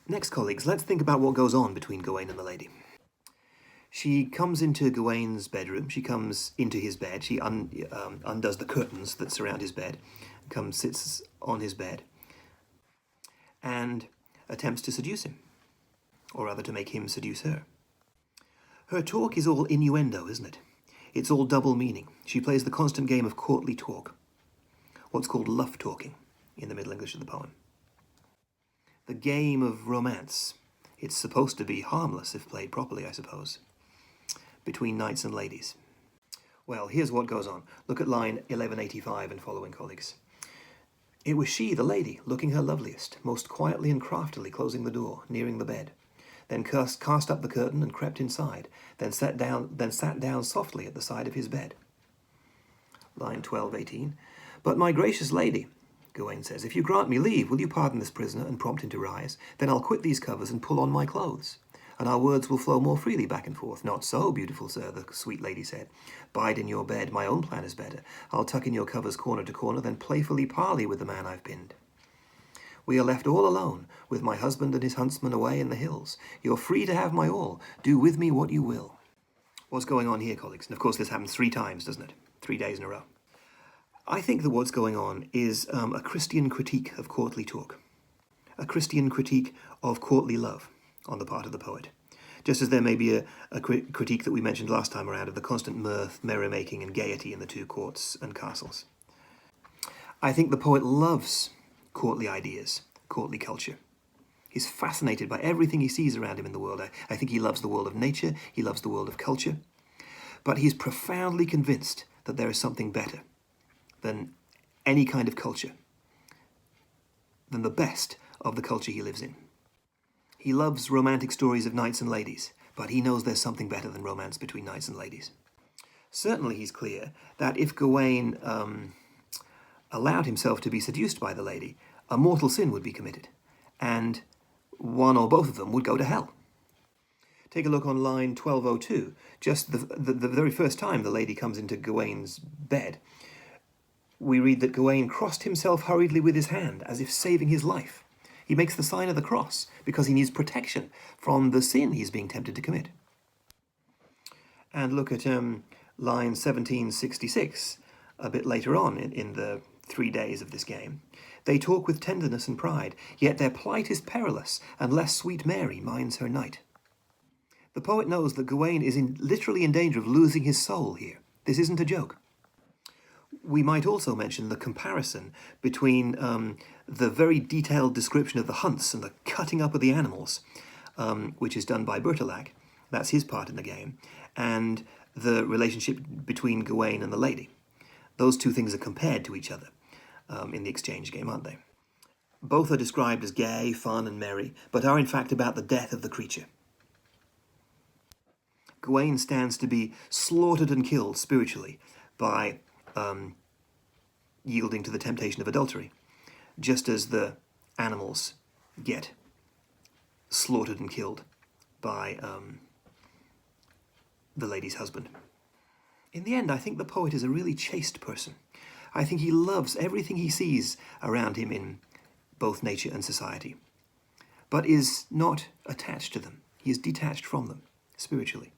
Next, colleagues, let's think about what goes on between Gawain and the lady. She comes into Gawain's bedroom, she comes into his bed, she undoes the curtains that surround his bed, sits on his bed, and attempts to seduce him, or rather to make him seduce her. Her talk is all innuendo, isn't it? It's all double meaning. She plays the constant game of courtly talk, what's called love talking in the Middle English of the poem. The game of romance. It's supposed to be harmless if played properly, I suppose, between knights and ladies. Well, here's what goes on. Look at line 1185 and following, colleagues. It was she, the lady, looking her loveliest, most quietly and craftily closing the door, nearing the bed, then cast up the curtain and crept inside, then sat down softly at the side of his bed. Line 1218. But my gracious lady, Gawain says, if you grant me leave, will you pardon this prisoner and prompt him to rise? Then I'll quit these covers and pull on my clothes, and our words will flow more freely back and forth. Not so, beautiful sir, the sweet lady said. Bide in your bed, my own plan is better. I'll tuck in your covers corner to corner, then playfully parley with the man I've pinned. We are left all alone, with my husband and his huntsman away in the hills. You're free to have my all. Do with me what you will. What's going on here, colleagues? And of course this happens 3 times, doesn't it? 3 days in a row. I think that what's going on is a Christian critique of courtly talk, a Christian critique of courtly love on the part of the poet, just as there may be a critique that we mentioned last time around of the constant mirth, merrymaking and gaiety in the 2 courts and castles. I think the poet loves courtly ideas, courtly culture. He's fascinated by everything he sees around him in the world. I think he loves the world of nature, he loves the world of culture, but he's profoundly convinced that there is something better than any kind of culture, than the best of the culture he lives in. He loves romantic stories of knights and ladies, but he knows there's something better than romance between knights and ladies. Certainly he's clear that if Gawain allowed himself to be seduced by the lady, a mortal sin would be committed, and one or both of them would go to hell. Take a look on line 1202, just the very first time the lady comes into Gawain's bed. We read that Gawain crossed himself hurriedly with his hand, as if saving his life. He makes the sign of the cross because he needs protection from the sin he's being tempted to commit. And look at line 1766, a bit later on in the 3 days of this game. They talk with tenderness and pride, yet their plight is perilous, unless sweet Mary minds her knight. The poet knows that Gawain is literally in danger of losing his soul here. This isn't a joke. We might also mention the comparison between the very detailed description of the hunts and the cutting up of the animals, which is done by Bertilac, that's his part in the game, and the relationship between Gawain and the lady. Those 2 things are compared to each other in the exchange game, aren't they? Both are described as gay, fun and merry, but are in fact about the death of the creature. Gawain stands to be slaughtered and killed spiritually by yielding to the temptation of adultery, just as the animals get slaughtered and killed by the lady's husband. In the end, I think the poet is a really chaste person. I think he loves everything he sees around him in both nature and society, but is not attached to them. He is detached from them spiritually.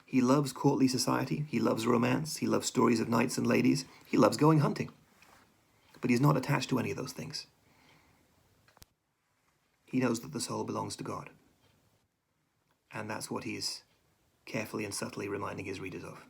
He loves courtly society, he loves romance, he loves stories of knights and ladies, he loves going hunting. But he's not attached to any of those things. He knows that the soul belongs to God. And that's what he's carefully and subtly reminding his readers of.